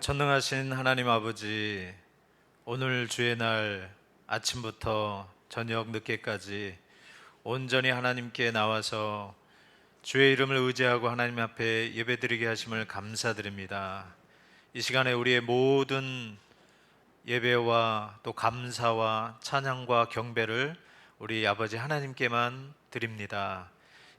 전능하신 하나님 아버지, 오늘 주의 날 아침부터 저녁 늦게까지 온전히 하나님께 나와서 주의 이름을 의지하고 하나님 앞에 예배드리게 하심을 감사드립니다. 이 시간에 우리의 모든 예배와 또 감사와 찬양과 경배를 우리 아버지 하나님께만 드립니다.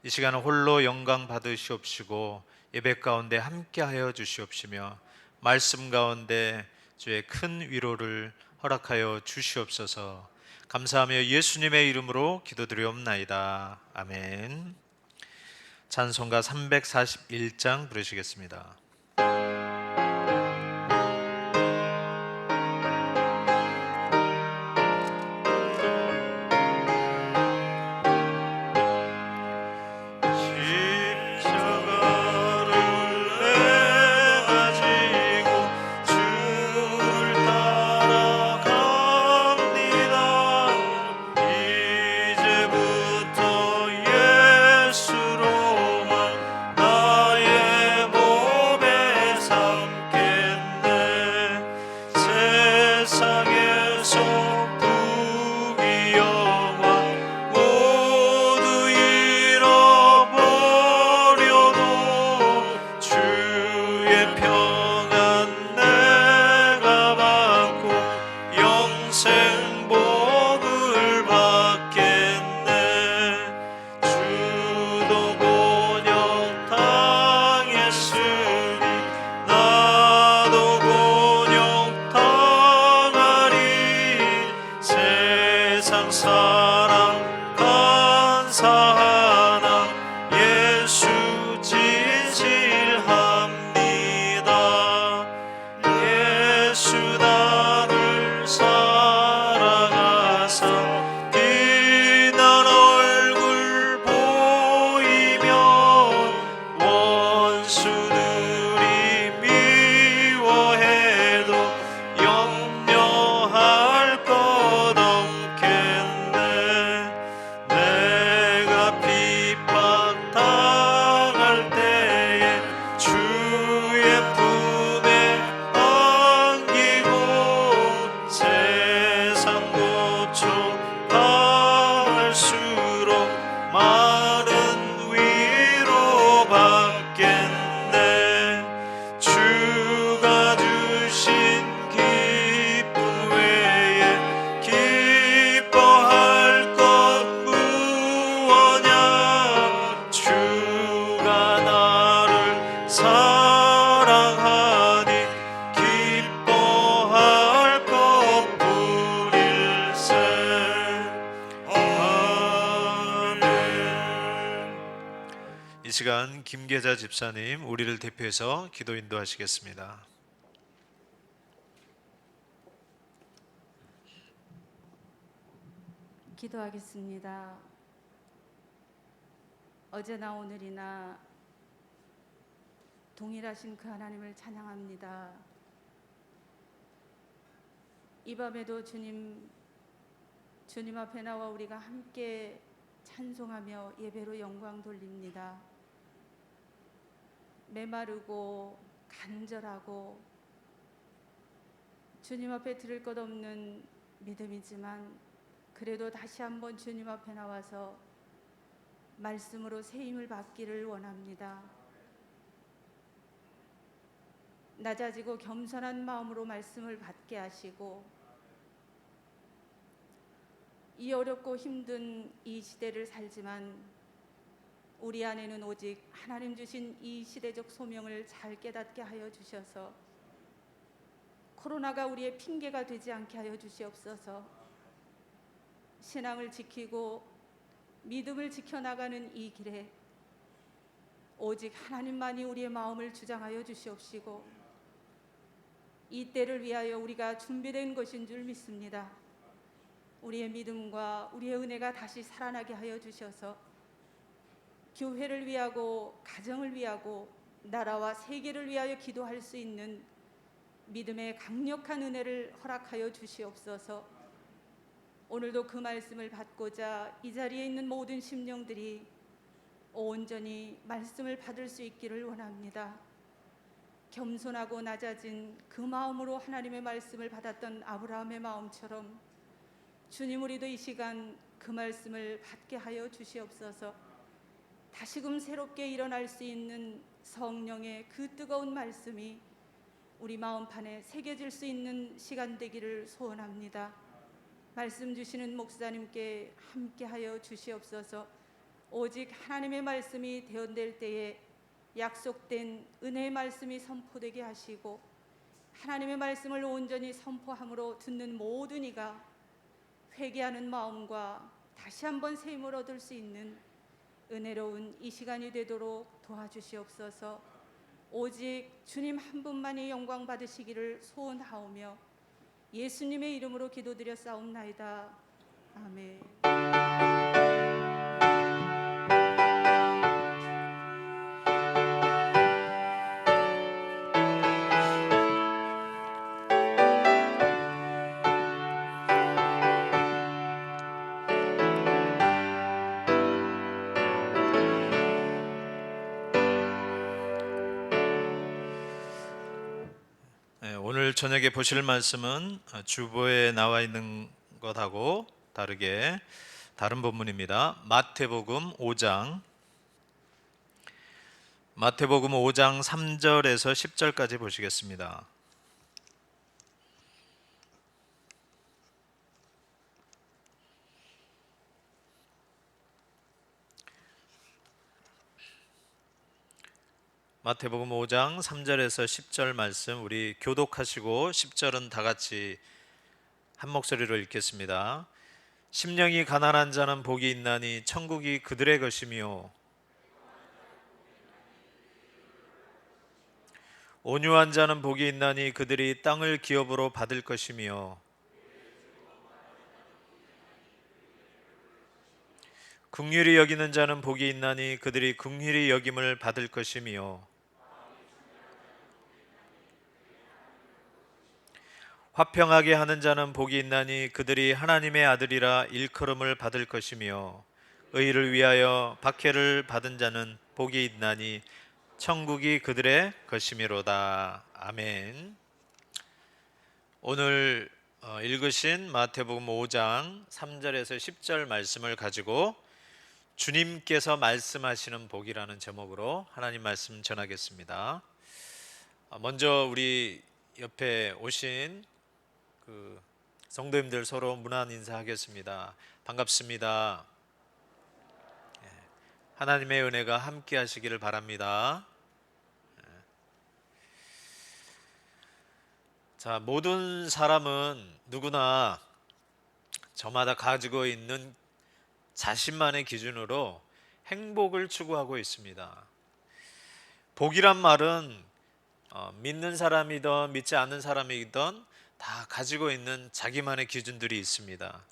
이 시간은 홀로 영광 받으시옵시고 예배 가운데 함께하여 주시옵시며 말씀 가운데 주의 큰 위로를 허락하여 주시옵소서. 감사하며 예수님의 이름으로 기도드리옵나이다. 아멘. 찬송가 341장 부르시겠습니다. 이 시간 김계자 집사님 우리를 대표해서 기도 인도하시겠습니다. 기도하겠습니다. 어제나 오늘이나 동일하신 그 하나님을 찬양합니다. 이 밤에도 주님 앞에 나와 우리가 함께 찬송하며 예배로 영광 돌립니다. 메마르고 간절하고 주님 앞에 들을 것 없는 믿음이지만 그래도 다시 한번 주님 앞에 나와서 말씀으로 새 힘을 받기를 원합니다. 낮아지고 겸손한 마음으로 말씀을 받게 하시고 이 어렵고 힘든 이 시대를 살지만 우리 안에는 오직 하나님 주신 이 시대적 소명을 잘 깨닫게 하여 주셔서 코로나가 우리의 핑계가 되지 않게 하여 주시옵소서. 신앙을 지키고 믿음을 지켜나가는 이 길에 오직 하나님만이 우리의 마음을 주장하여 주시옵시고 이 때를 위하여 우리가 준비된 것인 줄 믿습니다. 우리의 믿음과 우리의 은혜가 다시 살아나게 하여 주셔서 교회를 위하고 가정을 위하고 나라와 세계를 위하여 기도할 수 있는 믿음의 강력한 은혜를 허락하여 주시옵소서. 오늘도 그 말씀을 받고자 이 자리에 있는 모든 심령들이 온전히 말씀을 받을 수 있기를 원합니다. 겸손하고 낮아진 그 마음으로 하나님의 말씀을 받았던 아브라함의 마음처럼 주님, 우리도 이 시간 그 말씀을 받게 하여 주시옵소서. 다시금 새롭게 일어날 수 있는 성령의 그 뜨거운 말씀이 우리 마음판에 새겨질 수 있는 시간 되기를 소원합니다. 말씀 주시는 목사님께 함께하여 주시옵소서. 오직 하나님의 말씀이 대언될 때에 약속된 은혜의 말씀이 선포되게 하시고, 하나님의 말씀을 온전히 선포함으로 듣는 모든 이가 회개하는 마음과 다시 한번 새 힘을 얻을 수 있는 은혜로운 이 시간이 되도록 도와주시옵소서. 오직 주님 한 분만이 영광 받으시기를 소원하오며 예수님의 이름으로 기도드렸사옵나이다. 아멘. 오늘 저녁에 보실 말씀은 주보에 나와 있는 것하고 다르게 다른 본문입니다. 마태복음 5장 3절에서 10절까지 보시겠습니다. 마태복음 5장 3절에서 10절 말씀, 우리 교독하시고 10절은 다 같이 한 목소리로 읽겠습니다. 심령이 가난한 자는 복이 있나니 천국이 그들의 것이며, 온유한 자는 복이 있나니 그들이 땅을 기업으로 받을 것이며, 긍휼히 여기는 자는 복이 있나니 그들이 긍휼히 여김을 받을 것이며, 화평하게 하는 자는 복이 있나니 그들이 하나님의 아들이라 일컬음을 받을 것이며, 의를 위하여 박해를 받은 자는 복이 있나니 천국이 그들의 것이미로다. 아멘. 오늘 읽으신 마태복음 5장 3절에서 10절 말씀을 가지고 주님께서 말씀하시는 복이라는 제목으로 하나님 말씀 전하겠습니다. 먼저 우리 옆에 오신 그 성도님들 서로 문안 인사하겠습니다. 반갑습니다. 하나님의 은혜가 함께 하시기를 바랍니다. 자, 모든 사람은 누구나 저마다 가지고 있는 자신만의 기준으로 행복을 추구하고 있습니다. 복이란 말은 믿는 사람이든 믿지 않는 사람이든 다 가지고 있는 자기만의 기준들이 있습니다.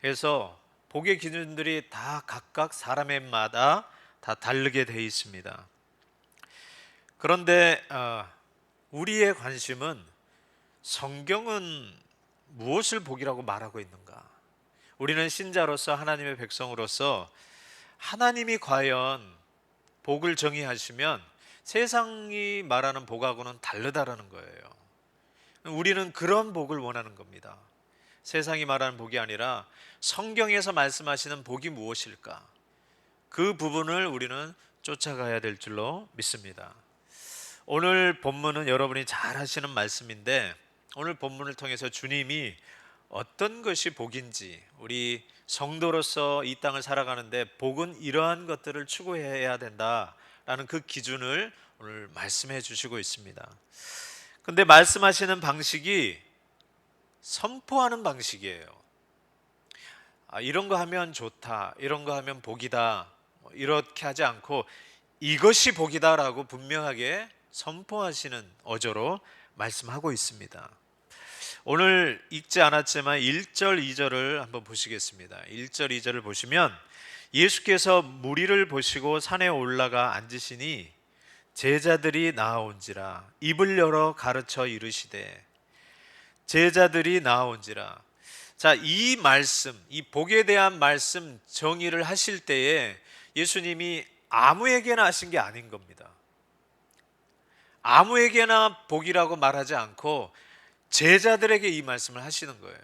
그래서 복의 기준들이 다 각각 사람마다 다 다르게 되어 있습니다. 그런데 우리의 관심은 성경은 무엇을 복이라고 말하고 있는가? 우리는 신자로서 하나님의 백성으로서 하나님이 과연 복을 정의하시면 세상이 말하는 복하고는 다르다라는 거예요. 우리는 그런 복을 원하는 겁니다. 세상이 말하는 복이 아니라 성경에서 말씀하시는 복이 무엇일까? 그 부분을 우리는 쫓아가야 될 줄로 믿습니다. 오늘 본문은 여러분이 잘 하시는 말씀인데, 오늘 본문을 통해서 주님이 어떤 것이 복인지, 우리 성도로서 이 땅을 살아가는데 복은 이러한 것들을 추구해야 된다라는 그 기준을 오늘 말씀해 주시고 있습니다. 근데 말씀하시는 방식이 선포하는 방식이에요. 이런 거 하면 좋다, 이런 거 하면 복이다, 이렇게 하지 않고 이것이 복이다라고 분명하게 선포하시는 어조로 말씀하고 있습니다. 오늘 읽지 않았지만 1절 2절을 한번 보시겠습니다. 1절 2절을 보시면 예수께서 무리를 보시고 산에 올라가 앉으시니 제자들이 나아온지라 입을 열어 가르쳐 이르시되, 제자들이 나아온지라. 자, 이 말씀, 이 복에 대한 말씀 정의를 하실 때에 예수님이 아무에게나 하신 게 아닌 겁니다. 아무에게나 복이라고 말하지 않고 제자들에게 이 말씀을 하시는 거예요.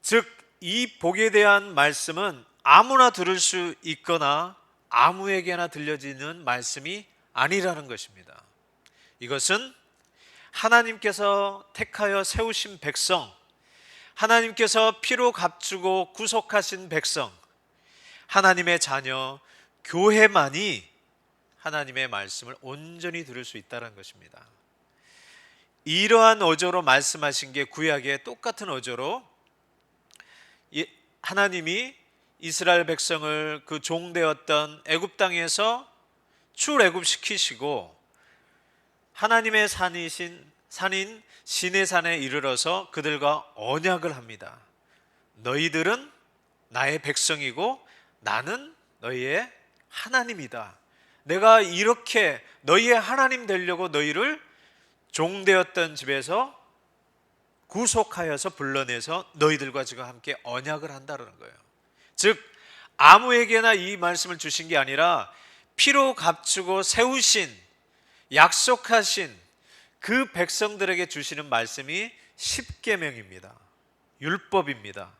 즉, 이 복에 대한 말씀은 아무나 들을 수 있거나 아무에게나 들려지는 말씀이 아니라는 것입니다. 이것은 하나님께서 택하여 세우신 백성, 하나님께서 피로 값주고 구속하신 백성, 하나님의 자녀, 교회만이 하나님의 말씀을 온전히 들을 수 있다는 것입니다. 이러한 어조로 말씀하신 게 구약의 똑같은 어조로 하나님이 이스라엘 백성을 그 종되었던 애굽 땅에서 출애굽시키시고 하나님의 산인 시내산에 이르러서 그들과 언약을 합니다. 너희들은 나의 백성이고 나는 너희의 하나님이다. 내가 이렇게 너희의 하나님 되려고 너희를 종되었던 집에서 구속하여서 불러내서 너희들과 지금 함께 언약을 한다는 거예요. 즉, 아무에게나 이 말씀을 주신 게 아니라 피로 값주고 세우신, 약속하신 그 백성들에게 주시는 말씀이 십계명입니다. 율법입니다.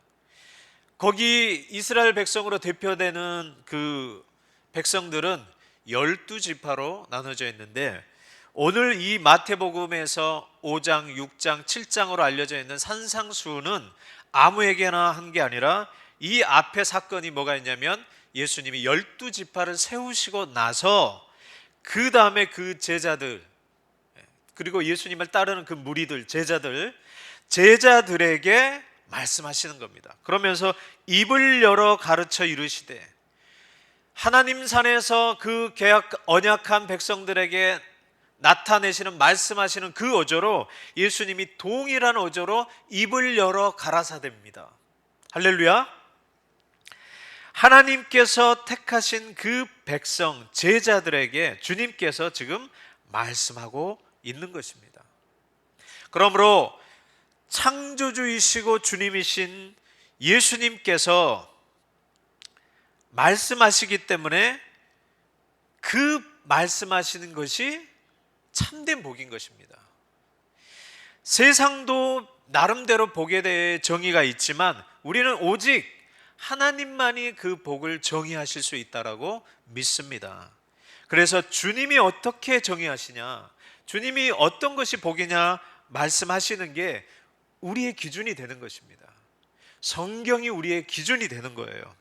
거기 이스라엘 백성으로 대표되는 그 백성들은 12지파로 나눠져 있는데, 오늘 이 마태복음에서 5장, 6장, 7장으로 알려져 있는 산상수훈은 아무에게나 한 게 아니라 이 앞에 사건이 뭐가 있냐면 예수님이 12지파를 세우시고 나서 그 다음에 그 제자들, 그리고 예수님을 따르는 그 무리들, 제자들에게 말씀하시는 겁니다. 그러면서 입을 열어 가르쳐 이르시되, 하나님 산에서 그 언약한 백성들에게 나타내시는, 말씀하시는 그 어조로 예수님이 동일한 어조로 입을 열어 가라사대입니다. 할렐루야. 하나님께서 택하신 그 백성, 제자들에게 주님께서 지금 말씀하고 있는 것입니다. 그러므로 창조주이시고 주님이신 예수님께서 말씀하시기 때문에 그 말씀하시는 것이 참된 복인 것입니다. 세상도 나름대로 복에 대해 정의가 있지만 우리는 오직 하나님만이 그 복을 정의하실 수 있다라고 믿습니다. 그래서 주님이 어떻게 정의하시냐, 주님이 어떤 것이 복이냐 말씀하시는 게 우리의 기준이 되는 것입니다. 성경이 우리의 기준이 되는 거예요.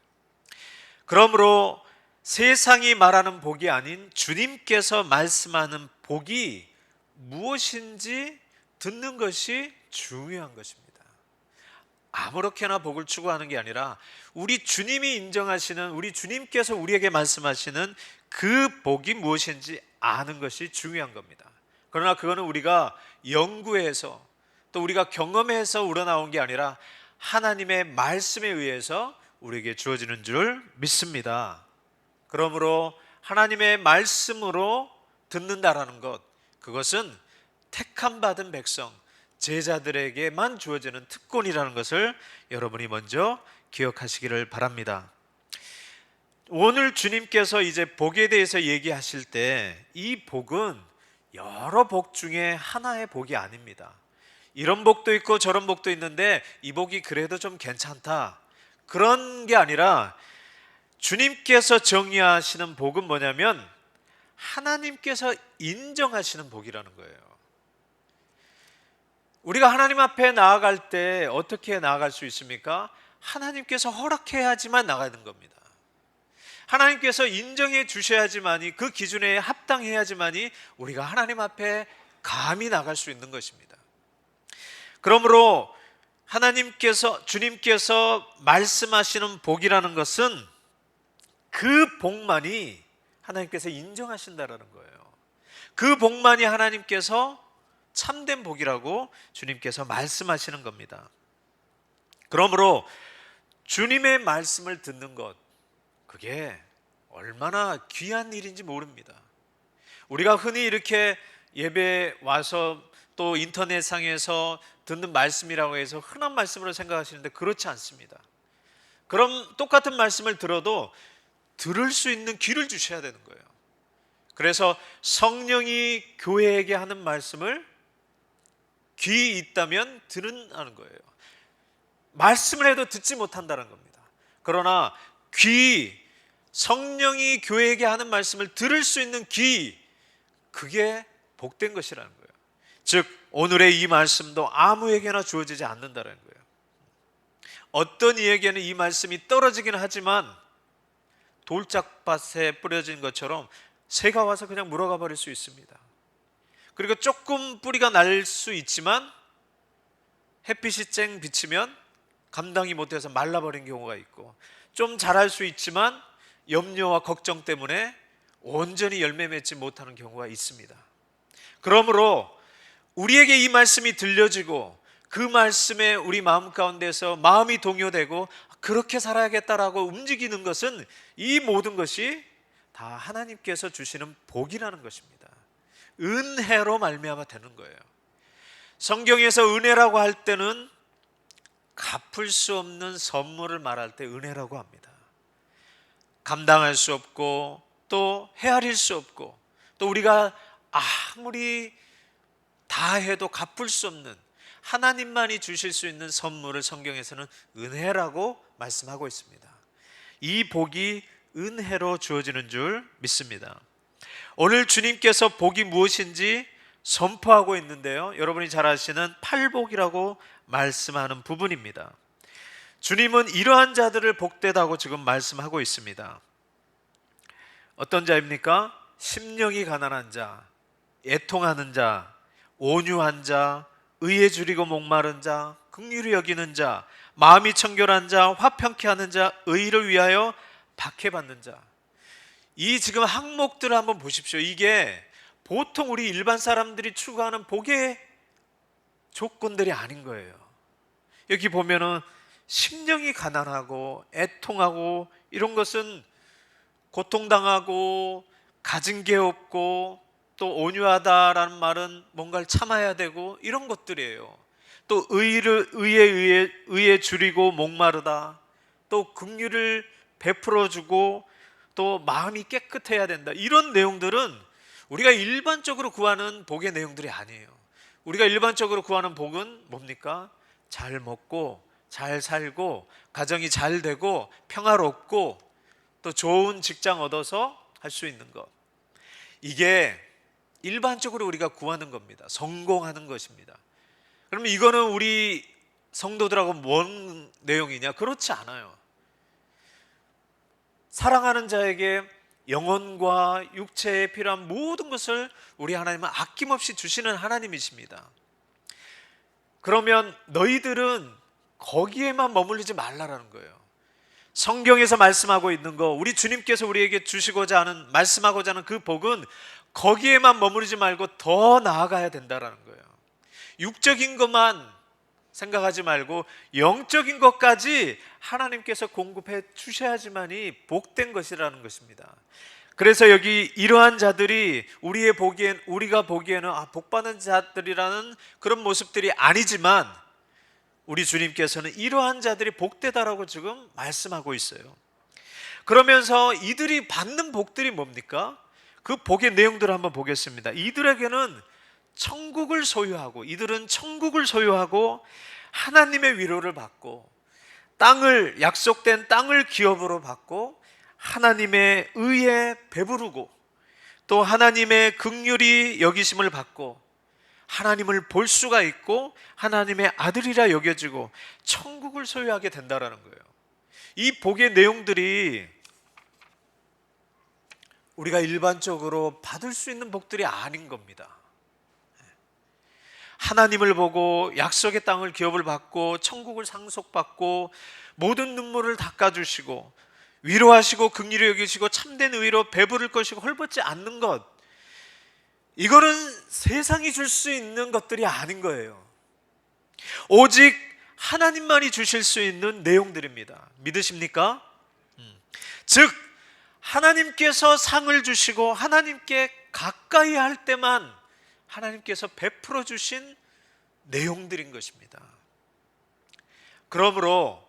그러므로 세상이 말하는 복이 아닌 주님께서 말씀하는 복이 무엇인지 듣는 것이 중요한 것입니다. 아무렇게나 복을 추구하는 게 아니라 우리 주님이 인정하시는, 우리 주님께서 우리에게 말씀하시는 그 복이 무엇인지 아는 것이 중요한 겁니다. 그러나 그거는 우리가 연구해서 또 우리가 경험해서 우러나온 게 아니라 하나님의 말씀에 의해서 우리에게 주어지는 줄 믿습니다. 그러므로 하나님의 말씀으로 듣는다라는 것, 그것은 택함 받은 백성, 제자들에게만 주어지는 특권이라는 것을 여러분이 먼저 기억하시기를 바랍니다. 오늘 주님께서 이제 복에 대해서 얘기하실 때 이 복은 여러 복 중에 하나의 복이 아닙니다. 이런 복도 있고 저런 복도 있는데 이 복이 그래도 좀 괜찮다, 그런 게 아니라 주님께서 정의하시는 복은 뭐냐면 하나님께서 인정하시는 복이라는 거예요. 우리가 하나님 앞에 나아갈 때 어떻게 나아갈 수 있습니까? 하나님께서 허락해야지만 나가는 겁니다. 하나님께서 인정해 주셔야지만이, 그 기준에 합당해야지만이 우리가 하나님 앞에 감히 나갈 수 있는 것입니다. 그러므로 주님께서 말씀하시는 복이라는 것은 그 복만이 하나님께서 인정하신다라는 거예요. 그 복만이 하나님께서 참된 복이라고 주님께서 말씀하시는 겁니다. 그러므로 주님의 말씀을 듣는 것, 그게 얼마나 귀한 일인지 모릅니다. 우리가 흔히 이렇게 예배 와서 또 인터넷상에서 듣는 말씀이라고 해서 흔한 말씀으로 생각하시는데 그렇지 않습니다. 그럼 똑같은 말씀을 들어도 들을 수 있는 귀를 주셔야 되는 거예요. 그래서 성령이 교회에게 하는 말씀을 귀 있다면 들으라는 거예요. 말씀을 해도 듣지 못한다는 겁니다. 그러나 성령이 교회에게 하는 말씀을 들을 수 있는 귀, 그게 복된 것이라는 거예요. 즉 오늘의 이 말씀도 아무에게나 주어지지 않는다는 거예요. 어떤 이에게는 이 말씀이 떨어지긴 하지만 돌짝밭에 뿌려진 것처럼 새가 와서 그냥 물어가 버릴 수 있습니다. 그리고 조금 뿌리가 날 수 있지만 햇빛이 쨍 비치면 감당이 못해서 말라버린 경우가 있고, 좀 자랄 수 있지만 염려와 걱정 때문에 온전히 열매 맺지 못하는 경우가 있습니다. 그러므로 우리에게 이 말씀이 들려지고 그 말씀에 우리 마음 가운데서 마음이 동요되고 그렇게 살아야겠다라고 움직이는 것은, 이 모든 것이 다 하나님께서 주시는 복이라는 것입니다. 은혜로 말미암아 되는 거예요. 성경에서 은혜라고 할 때는 갚을 수 없는 선물을 말할 때 은혜라고 합니다. 감당할 수 없고 또 헤아릴 수 없고 또 우리가 아무리 다 해도 갚을 수 없는, 하나님만이 주실 수 있는 선물을 성경에서는 은혜라고 말씀하고 있습니다. 이 복이 은혜로 주어지는 줄 믿습니다. 오늘 주님께서 복이 무엇인지 선포하고 있는데요, 여러분이 잘 아시는 팔복이라고 말씀하는 부분입니다. 주님은 이러한 자들을 복되다고 지금 말씀하고 있습니다. 어떤 자입니까? 심령이 가난한 자, 애통하는 자, 온유한 자, 의에 줄이고 목마른 자, 긍휼히 여기는 자, 마음이 청결한 자, 화평케 하는 자, 의를 위하여 박해받는 자. 이 지금 항목들을 한번 보십시오. 이게 보통 우리 일반 사람들이 추구하는 복의 조건들이 아닌 거예요. 여기 보면은 심령이 가난하고 애통하고, 이런 것은 고통당하고 가진 게 없고, 또 온유하다라는 말은 뭔가를 참아야 되고, 이런 것들이에요. 또 의에 줄이고 목마르다, 또 긍휼을 베풀어주고, 또 마음이 깨끗해야 된다, 이런 내용들은 우리가 일반적으로 구하는 복의 내용들이 아니에요. 우리가 일반적으로 구하는 복은 뭡니까? 잘 먹고 잘 살고 가정이 잘 되고 평화롭고 또 좋은 직장 얻어서 할 수 있는 것, 이게 일반적으로 우리가 구하는 겁니다. 성공하는 것입니다. 그러면 이거는 우리 성도들하고 뭔 내용이냐? 그렇지 않아요. 사랑하는 자에게 영혼과 육체에 필요한 모든 것을 우리 하나님은 아낌없이 주시는 하나님이십니다. 그러면 너희들은 거기에만 머물리지 말라라는 거예요. 성경에서 말씀하고 있는 거, 우리 주님께서 우리에게 주시고자 하는, 말씀하고자 하는 그 복은 거기에만 머무르지 말고 더 나아가야 된다라는 거예요. 육적인 것만 생각하지 말고 영적인 것까지 하나님께서 공급해 주셔야지만이 복된 것이라는 것입니다. 그래서 여기 이러한 자들이 우리가 보기에는 복받은 자들이라는 그런 모습들이 아니지만, 우리 주님께서는 이러한 자들이 복되다라고 지금 말씀하고 있어요. 그러면서 이들이 받는 복들이 뭡니까? 그 복의 내용들을 한번 보겠습니다. 이들은 천국을 소유하고 하나님의 위로를 받고, 약속된 땅을 기업으로 받고, 하나님의 의에 배부르고, 또 하나님의 긍휼히 여기심을 받고, 하나님을 볼 수가 있고 하나님의 아들이라 여겨지고 천국을 소유하게 된다라는 거예요. 이 복의 내용들이 우리가 일반적으로 받을 수 있는 복들이 아닌 겁니다. 하나님을 보고 약속의 땅을 기업을 받고 천국을 상속받고 모든 눈물을 닦아주시고 위로하시고 긍휼히 여기시고 참된 의로 배부를 것이고 헐벗지 않는 것, 이거는 세상이 줄 수 있는 것들이 아닌 거예요. 오직 하나님만이 주실 수 있는 내용들입니다. 믿으십니까? 즉 하나님께서 상을 주시고 하나님께 가까이 할 때만 하나님께서 베풀어 주신 내용들인 것입니다. 그러므로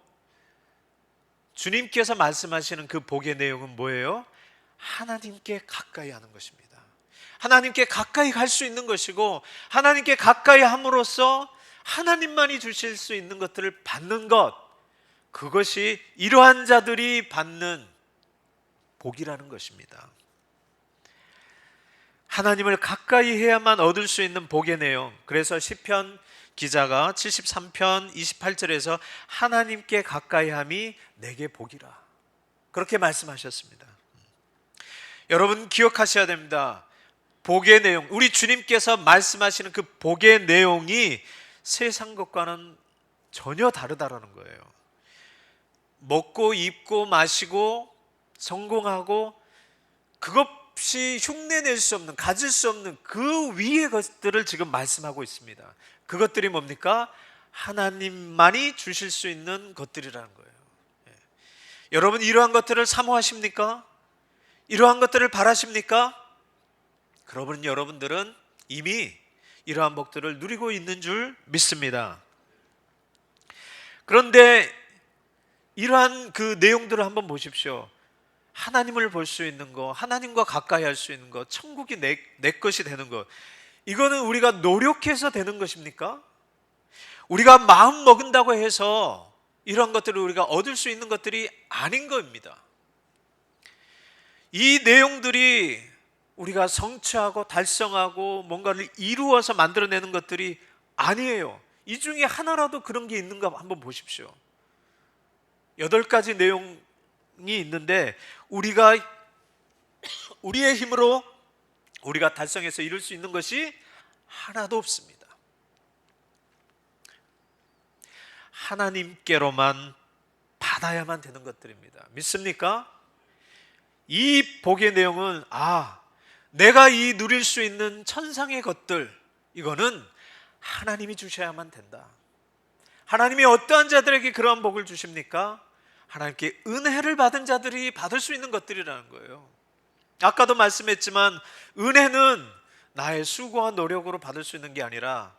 주님께서 말씀하시는 그 복의 내용은 뭐예요? 하나님께 가까이 하는 것입니다. 하나님께 가까이 갈 수 있는 것이고, 하나님께 가까이 함으로써 하나님만이 주실 수 있는 것들을 받는 것, 그것이 이러한 자들이 받는 복이라는 것입니다. 하나님을 가까이 해야만 얻을 수 있는 복의 내용, 그래서 시편 기자가 73편 28절에서 하나님께 가까이 함이 내게 복이라, 그렇게 말씀하셨습니다. 여러분 기억하셔야 됩니다. 복의 내용, 우리 주님께서 말씀하시는 그 복의 내용이 세상 것과는 전혀 다르다라는 거예요. 먹고 입고 마시고 성공하고 그것이 흉내낼 수 없는, 가질 수 없는 그 위의 것들을 지금 말씀하고 있습니다. 그것들이 뭡니까? 하나님만이 주실 수 있는 것들이라는 거예요. 여러분 이러한 것들을 사모하십니까? 이러한 것들을 바라십니까? 그러면 여러분들은 이미 이러한 복들을 누리고 있는 줄 믿습니다. 그런데 이러한 그 내용들을 한번 보십시오. 하나님을 볼 수 있는 것, 하나님과 가까이 할 수 있는 것, 천국이 내 것이 되는 것, 이거는 우리가 노력해서 되는 것입니까? 우리가 마음 먹은다고 해서 이런 것들을 우리가 얻을 수 있는 것들이 아닌 겁니다. 이 내용들이 우리가 성취하고 달성하고 뭔가를 이루어서 만들어내는 것들이 아니에요. 이 중에 하나라도 그런 게 있는가 한번 보십시오. 8가지 내용이 있는데 우리가 우리의 힘으로 우리가 달성해서 이룰 수 있는 것이 하나도 없습니다. 하나님께로만 받아야만 되는 것들입니다. 믿습니까? 이 복의 내용은 내가 이 누릴 수 있는 천상의 것들, 이거는 하나님이 주셔야만 된다. 하나님이 어떠한 자들에게 그러한 복을 주십니까? 하나님께 은혜를 받은 자들이 받을 수 있는 것들이라는 거예요. 아까도 말씀했지만 은혜는 나의 수고와 노력으로 받을 수 있는 게 아니라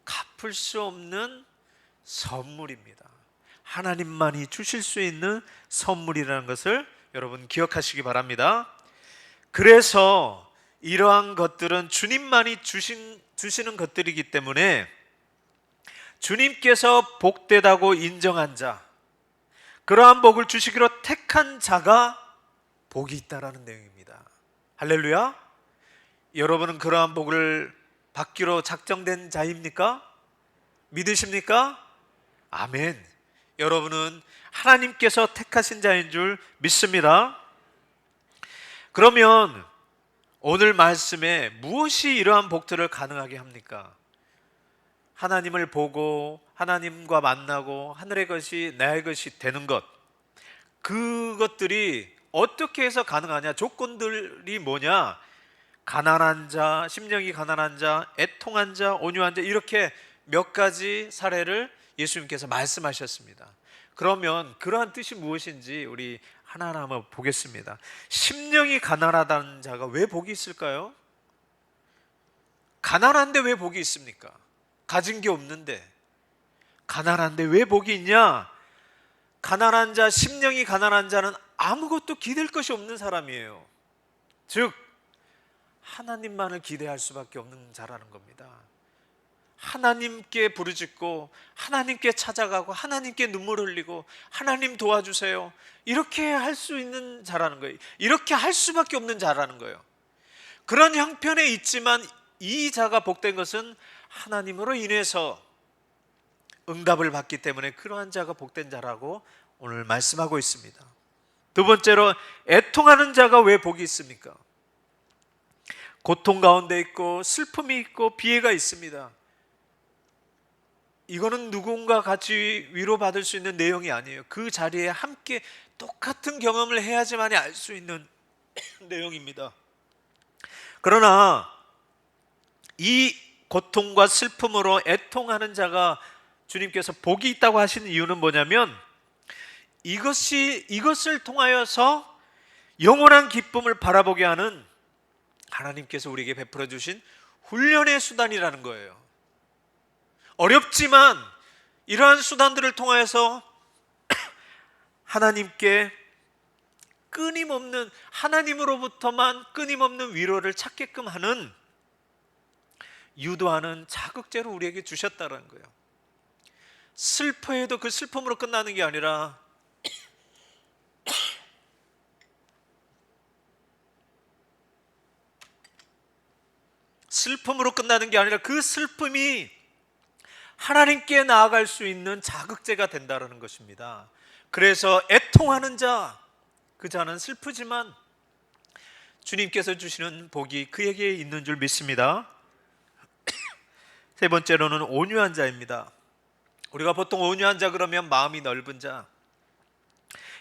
갚을 수 없는 선물입니다. 하나님만이 주실 수 있는 선물이라는 것을 여러분 기억하시기 바랍니다. 그래서 이러한 것들은 주님만이 주시는 것들이기 때문에 주님께서 복되다고 인정한 자, 그러한 복을 주시기로 택한 자가 복이 있다라는 내용입니다. 할렐루야. 여러분은 그러한 복을 받기로 작정된 자입니까? 믿으십니까? 아멘. 여러분은 하나님께서 택하신 자인 줄 믿습니다. 그러면 오늘 말씀에 무엇이 이러한 복들을 가능하게 합니까? 하나님을 보고 하나님과 만나고 하늘의 것이 나의 것이 되는 것, 그것들이 어떻게 해서 가능하냐? 조건들이 뭐냐? 가난한 자, 심령이 가난한 자, 애통한 자, 온유한 자, 이렇게 몇 가지 사례를 예수님께서 말씀하셨습니다. 그러면 그러한 뜻이 무엇인지 우리 하나하나 한번 보겠습니다. 심령이 가난하다는 자가 왜 복이 있을까요? 가난한데 왜 복이 있습니까? 가진 게 없는데. 가난한데 왜 복이 있냐? 가난한 자, 심령이 가난한 자는 아무것도 기댈 것이 없는 사람이에요. 즉 하나님만을 기대할 수밖에 없는 자라는 겁니다. 하나님께 부르짖고 하나님께 찾아가고 하나님께 눈물 흘리고 하나님 도와주세요, 이렇게 할 수 있는 자라는 거예요. 이렇게 할 수밖에 없는 자라는 거예요. 그런 형편에 있지만 이 자가 복된 것은 하나님으로 인해서 응답을 받기 때문에 그러한 자가 복된 자라고 오늘 말씀하고 있습니다. 두 번째로, 애통하는 자가 왜 복이 있습니까? 고통 가운데 있고 슬픔이 있고 비애가 있습니다. 이거는 누군가 같이 위로받을 수 있는 내용이 아니에요. 그 자리에 함께 똑같은 경험을 해야지만이 알 수 있는 내용입니다. 그러나 이 고통과 슬픔으로 애통하는 자가 주님께서 복이 있다고 하시는 이유는 뭐냐면, 이것을 통하여서 영원한 기쁨을 바라보게 하는 하나님께서 우리에게 베풀어 주신 훈련의 수단이라는 거예요. 어렵지만 이러한 수단들을 통하여서 하나님께 끊임없는 하나님으로부터만 끊임없는 위로를 찾게끔 하는 유도하는 자극제로 우리에게 주셨다는 거예요. 슬퍼해도 그 슬픔으로 끝나는 게 아니라 그 슬픔이 하나님께 나아갈 수 있는 자극제가 된다는 것입니다. 그래서 애통하는 자, 그 자는 슬프지만 주님께서 주시는 복이 그에게 있는 줄 믿습니다. 세 번째로는 온유한 자입니다. 우리가 보통 온유한 자 그러면 마음이 넓은 자,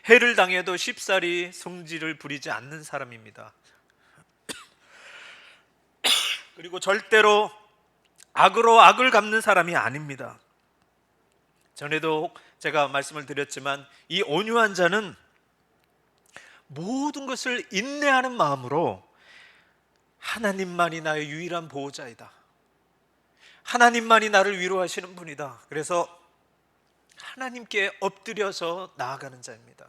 해를 당해도 쉽사리 성질을 부리지 않는 사람입니다. 그리고 절대로 악으로 악을 갚는 사람이 아닙니다. 전에도 제가 말씀을 드렸지만 이 온유한 자는 모든 것을 인내하는 마음으로 하나님만이 나의 유일한 보호자이다, 하나님만이 나를 위로하시는 분이다, 그래서 하나님께 엎드려서 나아가는 자입니다.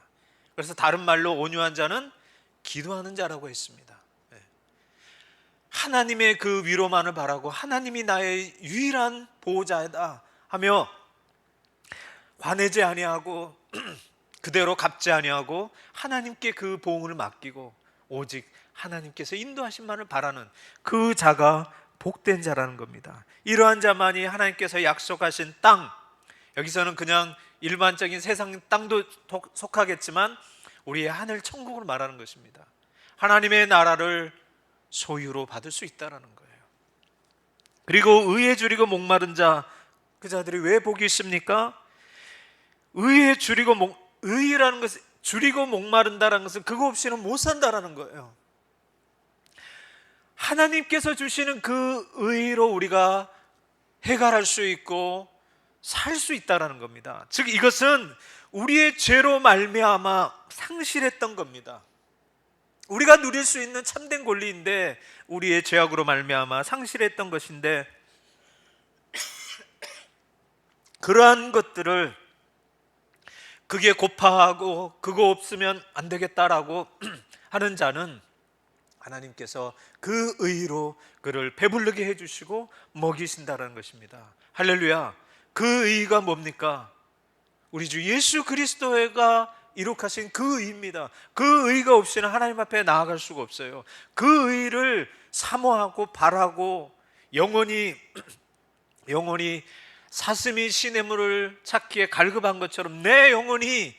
그래서 다른 말로 온유한 자는 기도하는 자라고 했습니다. 하나님의 그 위로만을 바라고 하나님이 나의 유일한 보호자이다 하며 관해지 아니하고 그대로 갚지 아니하고 하나님께 그 보응을 맡기고 오직 하나님께서 인도하신만을 바라는 그 자가 복된 자라는 겁니다. 이러한 자만이 하나님께서 약속하신 땅, 여기서는 그냥 일반적인 세상 땅도 속하겠지만 우리의 하늘 천국을 말하는 것입니다. 하나님의 나라를 소유로 받을 수 있다는 거예요. 그리고 의에 줄이고 목마른 자, 그 자들이 왜 복이 있습니까? 의라는 것은 줄이고 목마른다라는 것은 그거 없이는 못 산다라는 거예요. 하나님께서 주시는 그 의로 우리가 해결할 수 있고 살 수 있다라는 겁니다. 즉 이것은 우리의 죄로 말미암아 상실했던 겁니다. 우리가 누릴 수 있는 참된 권리인데 우리의 죄악으로 말미암아 상실했던 것인데, 그러한 것들을 그게 고파하고 그거 없으면 안 되겠다라고 하는 자는 하나님께서 그 의로 그를 배부르게 해주시고 먹이신다는 것입니다. 할렐루야. 그 의가 뭡니까? 우리 주 예수 그리스도가 이룩하신 그 의입니다. 그 의가 없이는 하나님 앞에 나아갈 수가 없어요. 그 의를 사모하고 바라고 영원히 사슴이 시냇물을 찾기에 갈급한 것처럼 내 영혼이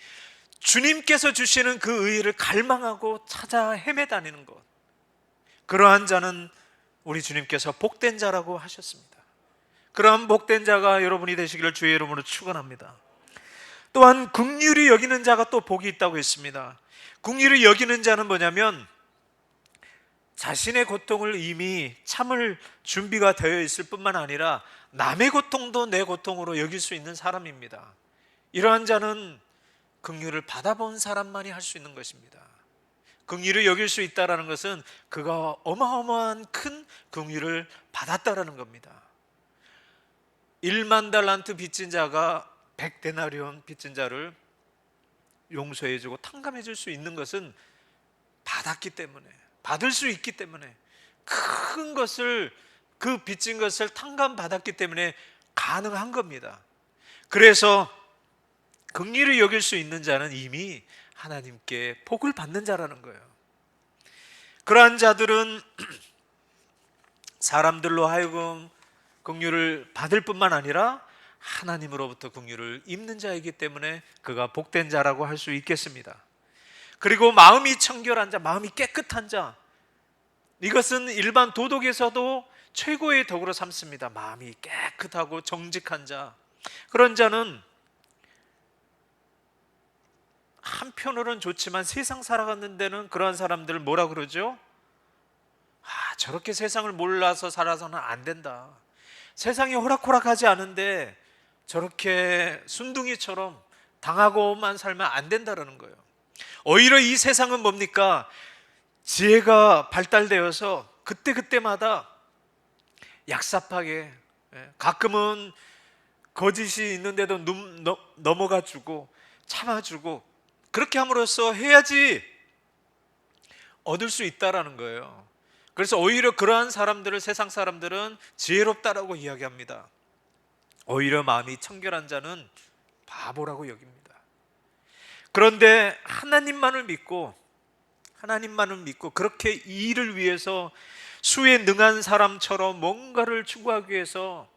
주님께서 주시는 그 의를 갈망하고 찾아 헤매다니는 것, 그러한 자는 우리 주님께서 복된 자라고 하셨습니다. 그러한 복된 자가 여러분이 되시기를 주의 이름으로 축원합니다. 또한 긍휼히 여기는 자가 또 복이 있다고 했습니다. 긍휼히 여기는 자는 뭐냐면 자신의 고통을 이미 참을 준비가 되어 있을 뿐만 아니라 남의 고통도 내 고통으로 여길 수 있는 사람입니다. 이러한 자는 긍휼을 받아본 사람만이 할 수 있는 것입니다. 긍휼을 여길 수 있다는 것은 그가 어마어마한 큰 긍휼을 받았다라는 겁니다. 1만 달란트 빚진 자가 100데나리온 빚진 자를 용서해주고 탕감해줄 수 있는 것은 받았기 때문에, 받을 수 있기 때문에, 큰 것을, 그 빚진 것을 탕감받았기 때문에 가능한 겁니다. 그래서 긍휼히 여길 수 있는 자는 이미 하나님께 복을 받는 자라는 거예요. 그러한 자들은 사람들로 하여금 긍휼을 받을 뿐만 아니라 하나님으로부터 긍휼을 입는 자이기 때문에 그가 복된 자라고 할 수 있겠습니다. 그리고 마음이 청결한 자, 마음이 깨끗한 자, 이것은 일반 도덕에서도 최고의 덕으로 삼습니다. 마음이 깨끗하고 정직한 자, 그런 자는 한편으로는 좋지만 세상 살아가는 데는 그러한 사람들을 뭐라 그러죠? 저렇게 세상을 몰라서 살아서는 안 된다. 세상이 호락호락하지 않은데 저렇게 순둥이처럼 당하고만 살면 안 된다는 거예요. 오히려 이 세상은 뭡니까? 지혜가 발달되어서 그때마다 얍삽하게, 가끔은 거짓이 있는데도 넘어가주고 참아주고, 그렇게 함으로써 해야지 얻을 수 있다라는 거예요. 그래서 오히려 그러한 사람들을 세상 사람들은 지혜롭다라고 이야기합니다. 오히려 마음이 청결한 자는 바보라고 여깁니다. 그런데 하나님만을 믿고 그렇게 이 일을 위해서 수에 능한 사람처럼 뭔가를 추구하기 위해서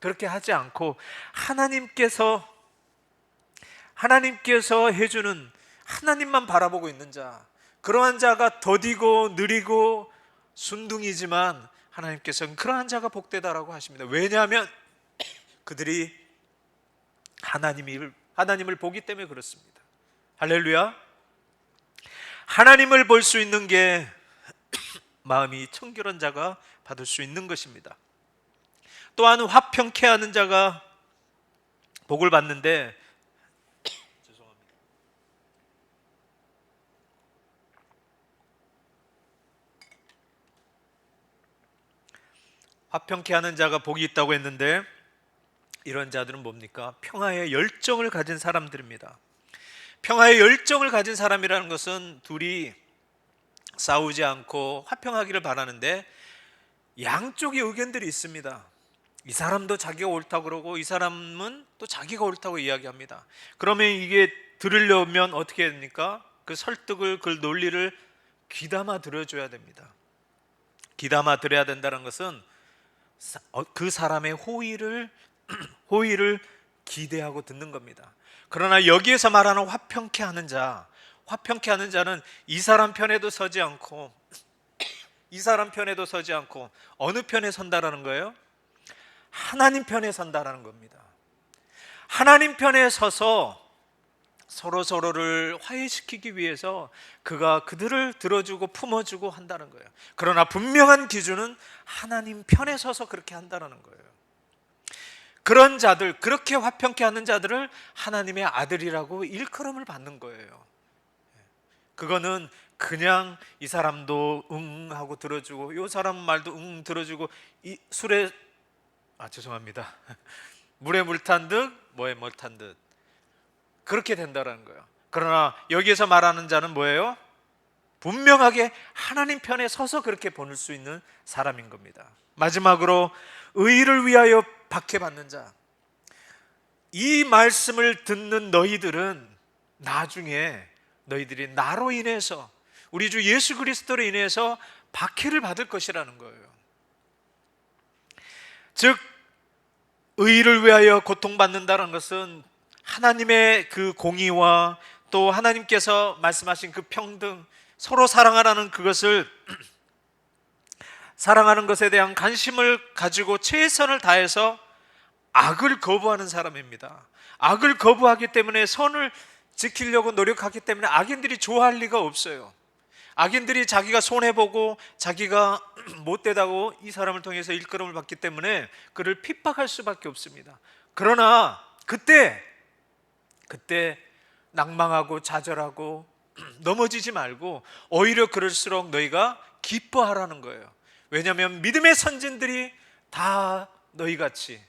그렇게 하지 않고 하나님께서 해주는, 하나님만 바라보고 있는 자, 그러한 자가 더디고 느리고 순둥이지만 하나님께서는 그러한 자가 복되다라고 하십니다. 왜냐하면 그들이 하나님을 보기 때문에 그렇습니다. 할렐루야. 하나님을 볼 수 있는 게 마음이 청결한 자가 받을 수 있는 것입니다. 또한 화평케 하는 자가 복을 받는데, 죄송합니다. 화평케 하는 자가 복이 있다고 했는데, 이런 자들은 뭡니까? 평화의 열정을 가진 사람들입니다. 평화의 열정을 가진 사람이라는 것은 둘이 싸우지 않고 화평하기를 바라는데 양쪽의 의견들이 있습니다. 이 사람도 자기가 옳다고 그러고 이 사람은 또 자기가 옳다고 이야기합니다. 그러면 이게 들으려면 어떻게 해야 됩니까? 그 설득을, 그 논리를 귀담아 들어줘야 됩니다. 귀담아 들어야 된다는 것은 그 사람의 호의를 기대하고 듣는 겁니다. 그러나 여기에서 말하는 화평케 하는 자는 이 사람 편에도 서지 않고 어느 편에 선다라는 거예요? 하나님 편에 선다라는 겁니다. 하나님 편에 서서 서로를 화해시키기 위해서 그들을 들어주고 품어주고 한다는 거예요. 그러나 분명한 기준은 하나님 편에 서서 그렇게 한다는 거예요. 그런 자들, 그렇게 화평케 하는 자들을 하나님의 아들이라고 일컬음을 받는 거예요. 그거는 그냥 이 사람도 응 하고 들어주고 이 사람 말도 응 들어주고 죄송합니다. 물에 물 탄 듯 뭐에 물 탄 듯 그렇게 된다는 거예요. 그러나 여기에서 말하는 자는 뭐예요? 분명하게 하나님 편에 서서 그렇게 보낼 수 있는 사람인 겁니다. 마지막으로 의를 위하여 박해받는 자. 이 말씀을 듣는 너희들은 나중에 너희들이 나로 인해서, 우리 주 예수 그리스도로 인해서 박해를 받을 것이라는 거예요. 즉 의를 위하여 고통받는다는 것은 하나님의 그 공의와 또 하나님께서 말씀하신 그 평등, 서로 사랑하라는 그것을 사랑하는 것에 대한 관심을 가지고 최선을 다해서 악을 거부하는 사람입니다. 악을 거부하기 때문에 선을 지키려고 노력하기 때문에 악인들이 좋아할 리가 없어요. 악인들이 자기가 손해보고 자기가 못되다고 이 사람을 통해서 일컬음을 받기 때문에 그를 핍박할 수밖에 없습니다. 그러나 그때 낭망하고 좌절하고 넘어지지 말고 오히려 그럴수록 너희가 기뻐하라는 거예요. 왜냐하면 믿음의 선진들이 다 너희같이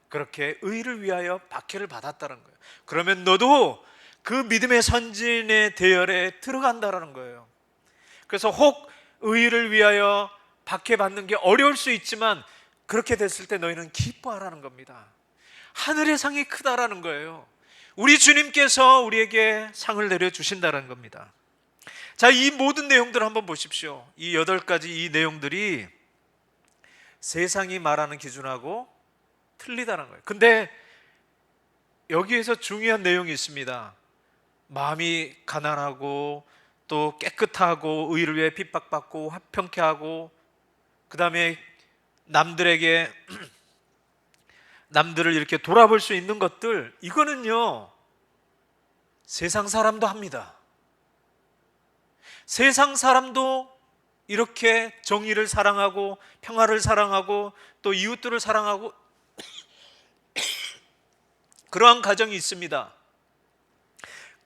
그렇게 의를 위하여 박해를 받았다는 거예요. 그러면 너도 그 믿음의 선진의 대열에 들어간다는 거예요. 그래서 혹 의를 위하여 박해받는 게 어려울 수 있지만 그렇게 됐을 때 너희는 기뻐하라는 겁니다. 하늘의 상이 크다라는 거예요. 우리 주님께서 우리에게 상을 내려주신다는 겁니다. 자, 이 모든 내용들을 한번 보십시오. 이 8가지 이 내용들이 세상이 말하는 기준하고 틀리다는 거예요. 근데 여기에서 중요한 내용이 있습니다. 마음이 가난하고 또 깨끗하고 의를 위해 핍박받고 화평케 하고 그 다음에 남들을 이렇게 돌아볼 수 있는 것들, 이거는요 세상 사람도 합니다. 세상 사람도 이렇게 정의를 사랑하고 평화를 사랑하고 또 이웃들을 사랑하고 그러한 가정이 있습니다.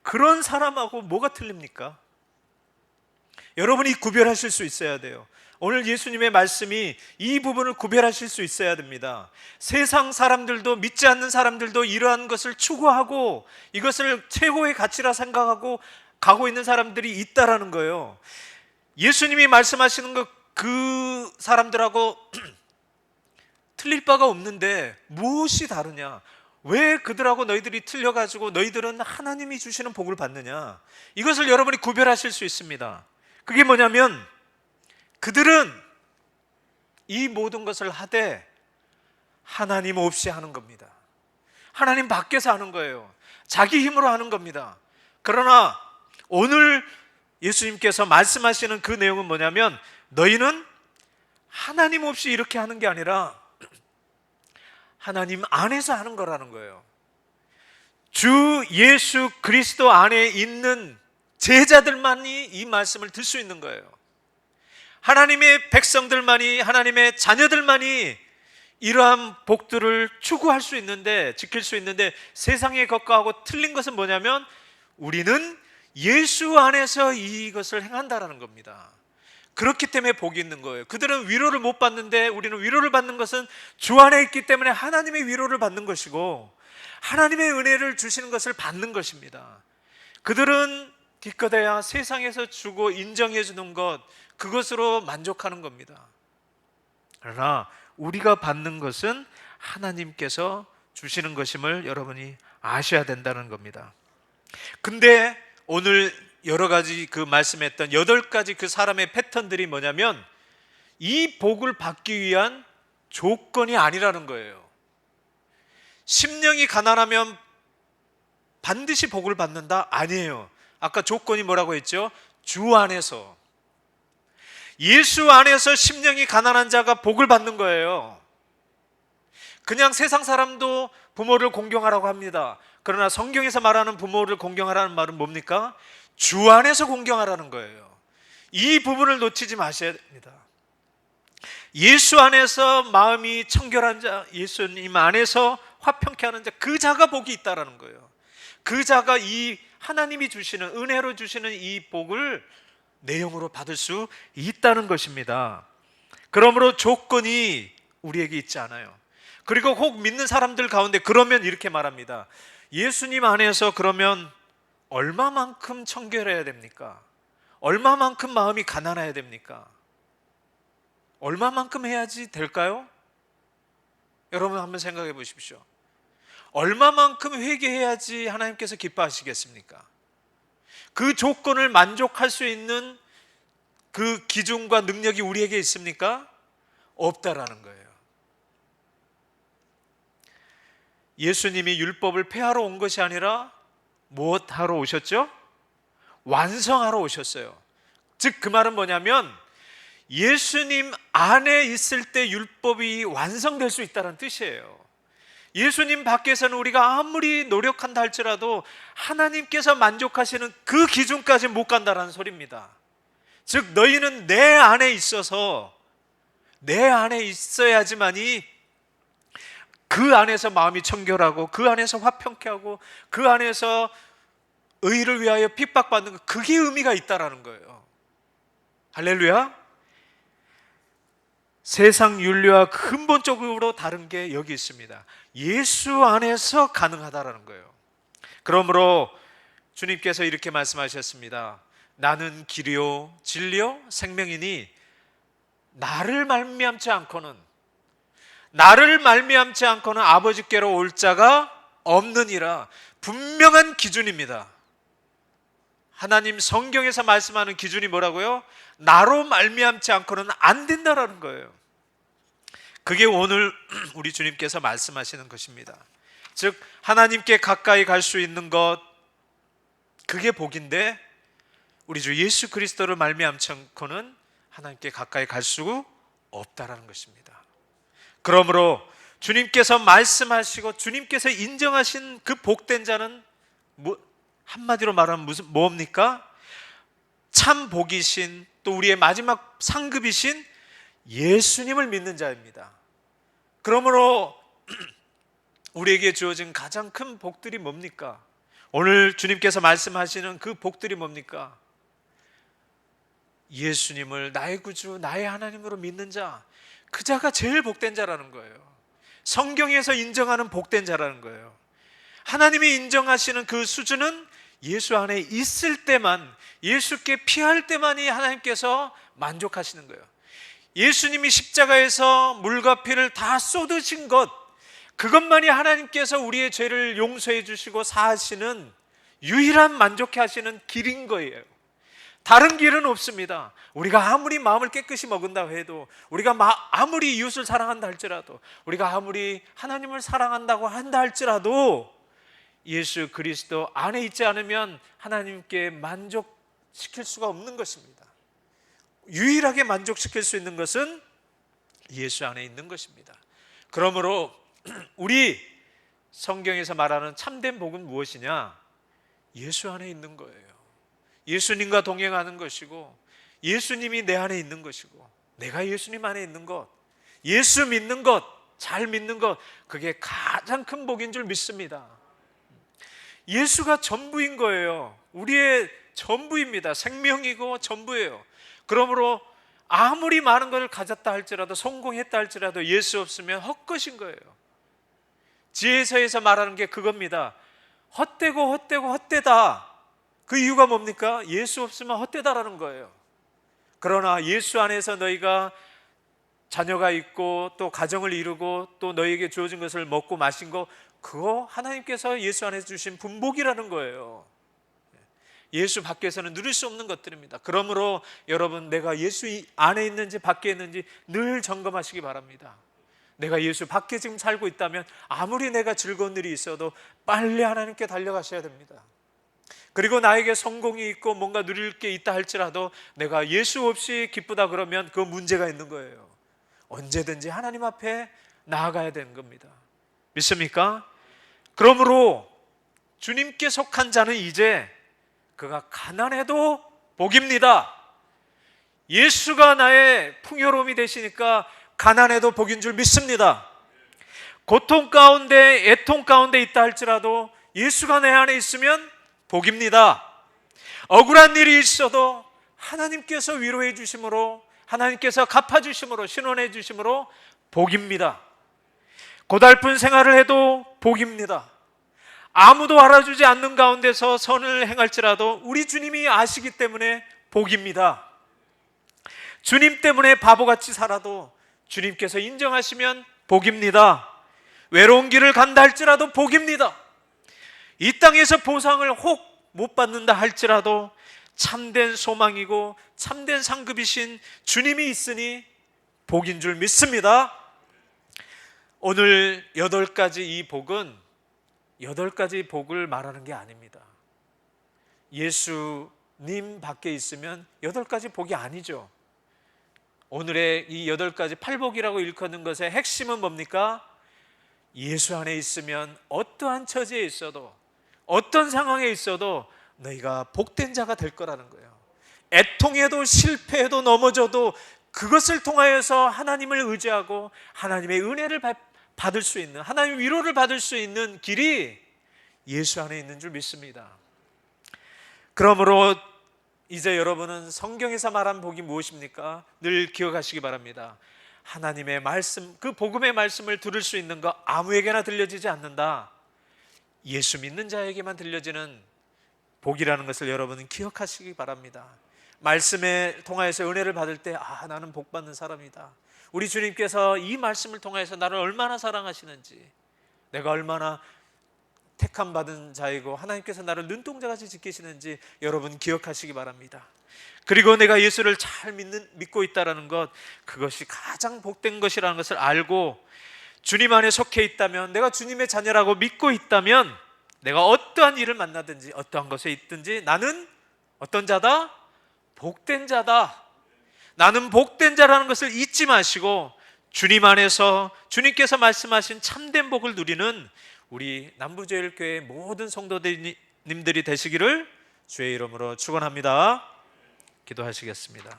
그런 사람하고 뭐가 틀립니까? 여러분이 구별하실 수 있어야 돼요. 오늘 예수님의 말씀이 이 부분을 구별하실 수 있어야 됩니다. 세상 사람들도, 믿지 않는 사람들도 이러한 것을 추구하고 이것을 최고의 가치라 생각하고 가고 있는 사람들이 있다라는 거예요. 예수님이 말씀하시는 것 그 사람들하고 틀릴 바가 없는데 무엇이 다르냐? 왜 그들하고 너희들이 틀려가지고 너희들은 하나님이 주시는 복을 받느냐? 이것을 여러분이 구별하실 수 있습니다. 그게 뭐냐면 그들은 이 모든 것을 하되 하나님 없이 하는 겁니다. 하나님 밖에서 하는 거예요. 자기 힘으로 하는 겁니다. 그러나 오늘 예수님께서 말씀하시는 그 내용은 뭐냐면 너희는 하나님 없이 이렇게 하는 게 아니라 하나님 안에서 하는 거라는 거예요. 주 예수 그리스도 안에 있는 제자들만이 이 말씀을 들 수 있는 거예요. 하나님의 백성들만이, 하나님의 자녀들만이 이러한 복들을 추구할 수 있는데, 지킬 수 있는데, 세상의 것과 하고 틀린 것은 뭐냐면 우리는 예수 안에서 이것을 행한다라는 겁니다. 그렇기 때문에 복이 있는 거예요. 그들은 위로를 못 받는데 우리는 위로를 받는 것은 주 안에 있기 때문에 하나님의 위로를 받는 것이고 하나님의 은혜를 주시는 것을 받는 것입니다. 그들은 기껏해야 세상에서 주고 인정해 주는 것, 그것으로 만족하는 겁니다. 그러나 우리가 받는 것은 하나님께서 주시는 것임을 여러분이 아셔야 된다는 겁니다. 근데 오늘 여러 가지 그 말씀했던 8가지 그 사람의 패턴들이 뭐냐면 이 복을 받기 위한 조건이 아니라는 거예요. 심령이 가난하면 반드시 복을 받는다? 아니에요. 아까 조건이 뭐라고 했죠? 주 안에서. 예수 안에서 심령이 가난한 자가 복을 받는 거예요. 그냥 세상 사람도 부모를 공경하라고 합니다. 그러나 성경에서 말하는 부모를 공경하라는 말은 뭡니까? 주 안에서 공경하라는 거예요. 이 부분을 놓치지 마셔야 됩니다. 예수 안에서 마음이 청결한 자, 예수님 안에서 화평케 하는 자, 그 자가 복이 있다라는 거예요. 그 자가 이 하나님이 주시는, 은혜로 주시는 이 복을 내용으로 받을 수 있다는 것입니다. 그러므로 조건이 우리에게 있지 않아요. 그리고 혹 믿는 사람들 가운데 그러면 이렇게 말합니다. 예수님 안에서 그러면 얼마만큼 청결해야 됩니까? 얼마만큼 마음이 가난해야 됩니까? 얼마만큼 해야지 될까요? 여러분 한번 생각해 보십시오. 얼마만큼 회개해야지 하나님께서 기뻐하시겠습니까? 그 조건을 만족할 수 있는 그 기준과 능력이 우리에게 있습니까? 없다라는 거예요. 예수님이 율법을 폐하러 온 것이 아니라 무엇하러 오셨죠? 완성하러 오셨어요. 즉 그 말은 뭐냐면 예수님 안에 있을 때 율법이 완성될 수 있다는 뜻이에요. 예수님 밖에서는 우리가 아무리 노력한다 할지라도 하나님께서 만족하시는 그 기준까지 못 간다는 소리입니다. 즉 너희는 내 안에 있어서, 내 안에 있어야지만이 그 안에서 마음이 청결하고 그 안에서 화평케 하고 그 안에서 의를 위하여 핍박받는 것, 그게 의미가 있다라는 거예요. 할렐루야. 세상 윤리와 근본적으로 다른 게 여기 있습니다. 예수 안에서 가능하다라는 거예요. 그러므로 주님께서 이렇게 말씀하셨습니다. 나는 길이요 진리요 생명이니 나를 말미암지 않고는 아버지께로 올 자가 없느니라. 분명한 기준입니다. 하나님 성경에서 말씀하는 기준이 뭐라고요? 나로 말미암지 않고는 안 된다라는 거예요. 그게 오늘 우리 주님께서 말씀하시는 것입니다. 즉 하나님께 가까이 갈 수 있는 것, 그게 복인데 우리 주 예수 그리스도를 말미암지 않고는 하나님께 가까이 갈 수 없다라는 것입니다. 그러므로 주님께서 말씀하시고 주님께서 인정하신 그 복된 자는 한마디로 말하면 뭡니까? 참 복이신, 또 우리의 마지막 상급이신 예수님을 믿는 자입니다. 그러므로 우리에게 주어진 가장 큰 복들이 뭡니까? 오늘 주님께서 말씀하시는 그 복들이 뭡니까? 예수님을 나의 구주, 나의 하나님으로 믿는 자, 그 자가 제일 복된 자라는 거예요. 성경에서 인정하는 복된 자라는 거예요. 하나님이 인정하시는 그 수준은 예수 안에 있을 때만, 예수께 피할 때만이 하나님께서 만족하시는 거예요. 예수님이 십자가에서 물과 피를 다 쏟으신 것, 그것만이 하나님께서 우리의 죄를 용서해 주시고 사하시는 유일한 만족해 하시는 길인 거예요. 다른 길은 없습니다. 우리가 아무리 마음을 깨끗이 먹은다 해도, 우리가 아무리 이웃을 사랑한다 할지라도, 우리가 아무리 하나님을 사랑한다고 한다 할지라도 예수 그리스도 안에 있지 않으면 하나님께 만족시킬 수가 없는 것입니다. 유일하게 만족시킬 수 있는 것은 예수 안에 있는 것입니다. 그러므로 우리 성경에서 말하는 참된 복은 무엇이냐? 예수 안에 있는 거예요. 예수님과 동행하는 것이고, 예수님이 내 안에 있는 것이고, 내가 예수님 안에 있는 것, 예수 믿는 것, 잘 믿는 것, 그게 가장 큰 복인 줄 믿습니다. 예수가 전부인 거예요. 우리의 전부입니다. 생명이고 전부예요. 그러므로 아무리 많은 것을 가졌다 할지라도, 성공했다 할지라도 예수 없으면 헛것인 거예요. 지혜서에서 말하는 게 그겁니다. 헛되고 헛되다. 그 이유가 뭡니까? 예수 없으면 헛되다라는 거예요. 그러나 예수 안에서 너희가 자녀가 있고 또 가정을 이루고 또 너희에게 주어진 것을 먹고 마신 거, 그거 하나님께서 예수 안에서 주신 분복이라는 거예요. 예수 밖에서는 누릴 수 없는 것들입니다. 그러므로 여러분, 내가 예수 안에 있는지 밖에 있는지 늘 점검하시기 바랍니다. 내가 예수 밖에 지금 살고 있다면 아무리 내가 즐거운 일이 있어도 빨리 하나님께 달려가셔야 됩니다. 그리고 나에게 성공이 있고 뭔가 누릴 게 있다 할지라도 내가 예수 없이 기쁘다 그러면 그 문제가 있는 거예요. 언제든지 하나님 앞에 나아가야 되는 겁니다. 믿습니까? 그러므로 주님께 속한 자는 이제 그가 가난해도 복입니다. 예수가 나의 풍요로움이 되시니까 가난해도 복인 줄 믿습니다. 고통 가운데, 애통 가운데 있다 할지라도 예수가 내 안에 있으면 복입니다. 억울한 일이 있어도 하나님께서 위로해 주심으로, 하나님께서 갚아주심으로, 신원해 주심으로 복입니다. 고달픈 생활을 해도 복입니다. 아무도 알아주지 않는 가운데서 선을 행할지라도 우리 주님이 아시기 때문에 복입니다. 주님 때문에 바보같이 살아도 주님께서 인정하시면 복입니다. 외로운 길을 간다 할지라도 복입니다. 이 땅에서 보상을 혹 못 받는다 할지라도 참된 소망이고 참된 상급이신 주님이 있으니 복인 줄 믿습니다. 오늘 8가지 이 복은 8가지 복을 말하는 게 아닙니다. 예수님 밖에 있으면 8가지 복이 아니죠. 오늘의 이 8가지 팔복이라고 일컫는 것의 핵심은 뭡니까? 예수 안에 있으면 어떠한 처지에 있어도, 어떤 상황에 있어도 너희가 복된 자가 될 거라는 거예요. 애통해도 실패해도 넘어져도 그것을 통하여서 하나님을 의지하고 하나님의 은혜를 받을 수 있는, 하나님의 위로를 받을 수 있는 길이 예수 안에 있는 줄 믿습니다. 그러므로 이제 여러분은 성경에서 말한 복이 무엇입니까? 늘 기억하시기 바랍니다. 하나님의 말씀, 그 복음의 말씀을 들을 수 있는 거 아무에게나 들려지지 않는다. 예수 믿는 자에게만 들려지는 복이라는 것을 여러분은 기억하시기 바랍니다. 말씀에 통하여서 은혜를 받을 때, 아, 나는 복 받는 사람이다. 우리 주님께서 이 말씀을 통해서 나를 얼마나 사랑하시는지, 내가 얼마나 택함 받은 자이고 하나님께서 나를 눈동자같이 지키시는지 여러분 기억하시기 바랍니다. 그리고 내가 예수를 잘 믿고 있다는 것, 그것이 가장 복된 것이라는 것을 알고 주님 안에 속해 있다면, 내가 주님의 자녀라고 믿고 있다면, 내가 어떠한 일을 만나든지 어떠한 것에 있든지 나는 어떤 자다? 복된 자다. 나는 복된 자라는 것을 잊지 마시고 주님 안에서 주님께서 말씀하신 참된 복을 누리는 우리 남부제일교회 모든 성도님들이 되시기를 주의 이름으로 축원합니다. 기도하시겠습니다.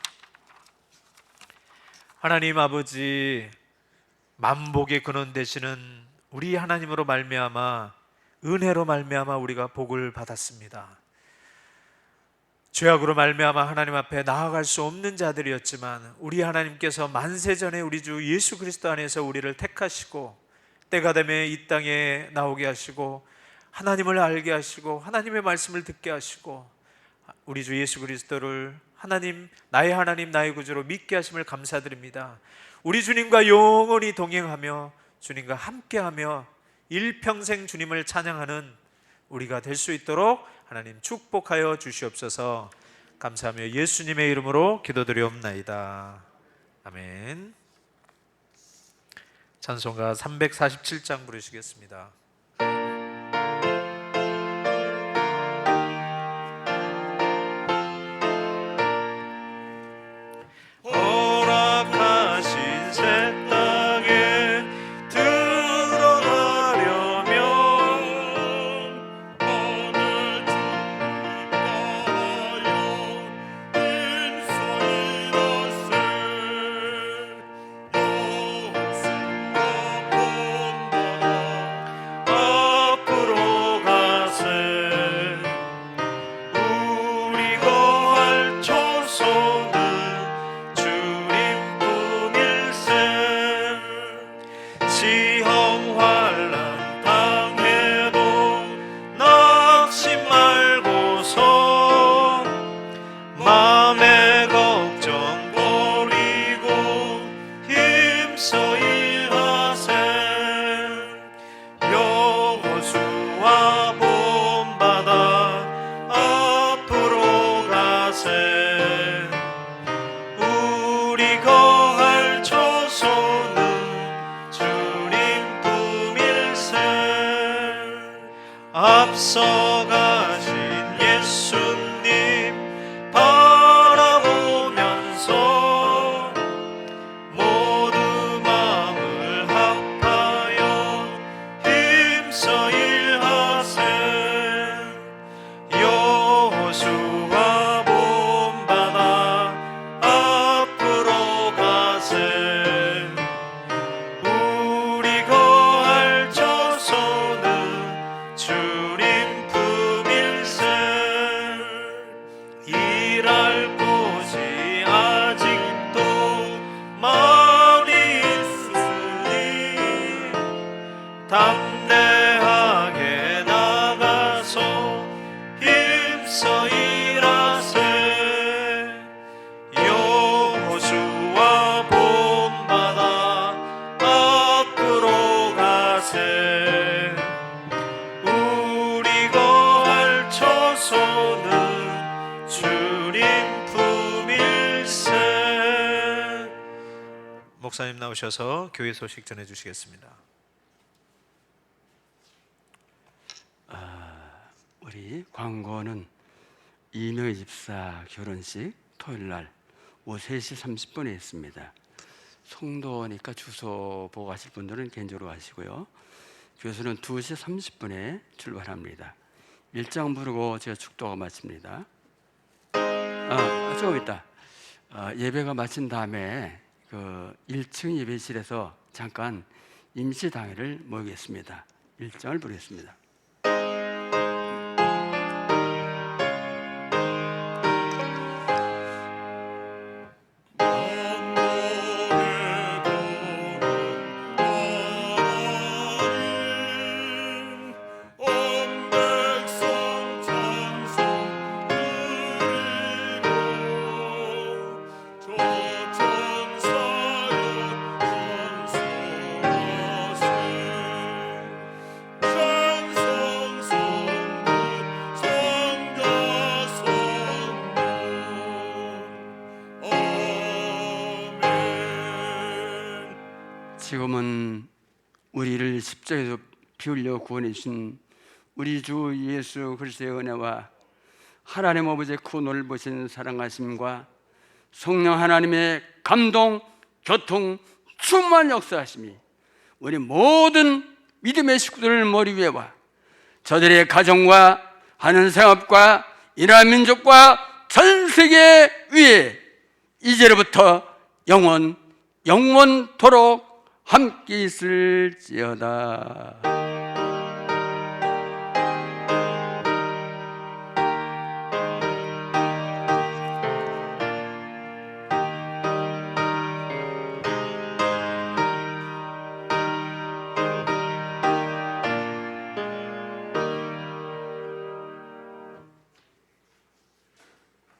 하나님 아버지, 만복의 근원 되시는 우리 하나님으로 말미암아, 은혜로 말미암아 우리가 복을 받았습니다. 죄악으로 말미암아 하나님 앞에 나아갈 수 없는 자들이었지만 우리 하나님께서 만세전에 우리 주 예수 그리스도 안에서 우리를 택하시고 때가 되면 이 땅에 나오게 하시고 하나님을 알게 하시고 하나님의 말씀을 듣게 하시고 우리 주 예수 그리스도를 하나님, 나의 구주로 믿게 하심을 감사드립니다. 우리 주님과 영원히 동행하며 주님과 함께하며 일평생 주님을 찬양하는 우리가 될 수 있도록 하나님 축복하여 주시옵소서. 감사하며 예수님의 이름으로 기도드리옵나이다. 아멘. 찬송가 347장 부르시겠습니다. 허락하신 새 땅에 들어가려면 오늘 주님과요 인소이로세 여호수아 본받아 앞으로 가세 우리 거할 초소는 주님 품일세 시험 환난 당해도 낙심 말고서 마음의 걱정 버리고 힘써 일하세 여호수아 본받아 앞으로 가세 우리 거할 초소는 주님 품일세 앞서 가신 예수님 바라보면서 모두 마음을 합하여 힘써 일하세 여호수아 본받아 앞으로 가세 우리 거할 초소는 주님 품일세 일할 곳이 아직도 많이 있으니 담대하게 나가서 힘써 일하세 여호수아 본받아 앞으로 가세 우리 거할 초소는 주님 품일세. 목사님 나오셔서 교회 소식 전해주시겠습니다. 우리 광고는 이명희 집사 결혼식 토요일날 오후 3시 30분에 있습니다. 송도니까 주소 보고 가실 분들은 개인적으로 가시고요. 교수는 2시 30분에 출발합니다. 일장 부르고 제가 축도가 마칩니다. 조금 있다. 예배가 마친 다음에 그 1층 예배실에서 잠깐 임시당회를 모이겠습니다. 일장을 부르겠습니다. 지금은 우리를 십자가에서 피 흘려 구원해 주신 우리 주 예수 그리스도의 은혜와 하나님 아버지의 그 넓으신 사랑하심과 성령 하나님의 감동, 교통, 충만 역사하심이 우리 모든 믿음의 식구들 머리 위에와 저들의 가정과 하는 생업과 이 나라 민족과 전 세계 위에 이제로부터 영원토록 함께 있을지어다.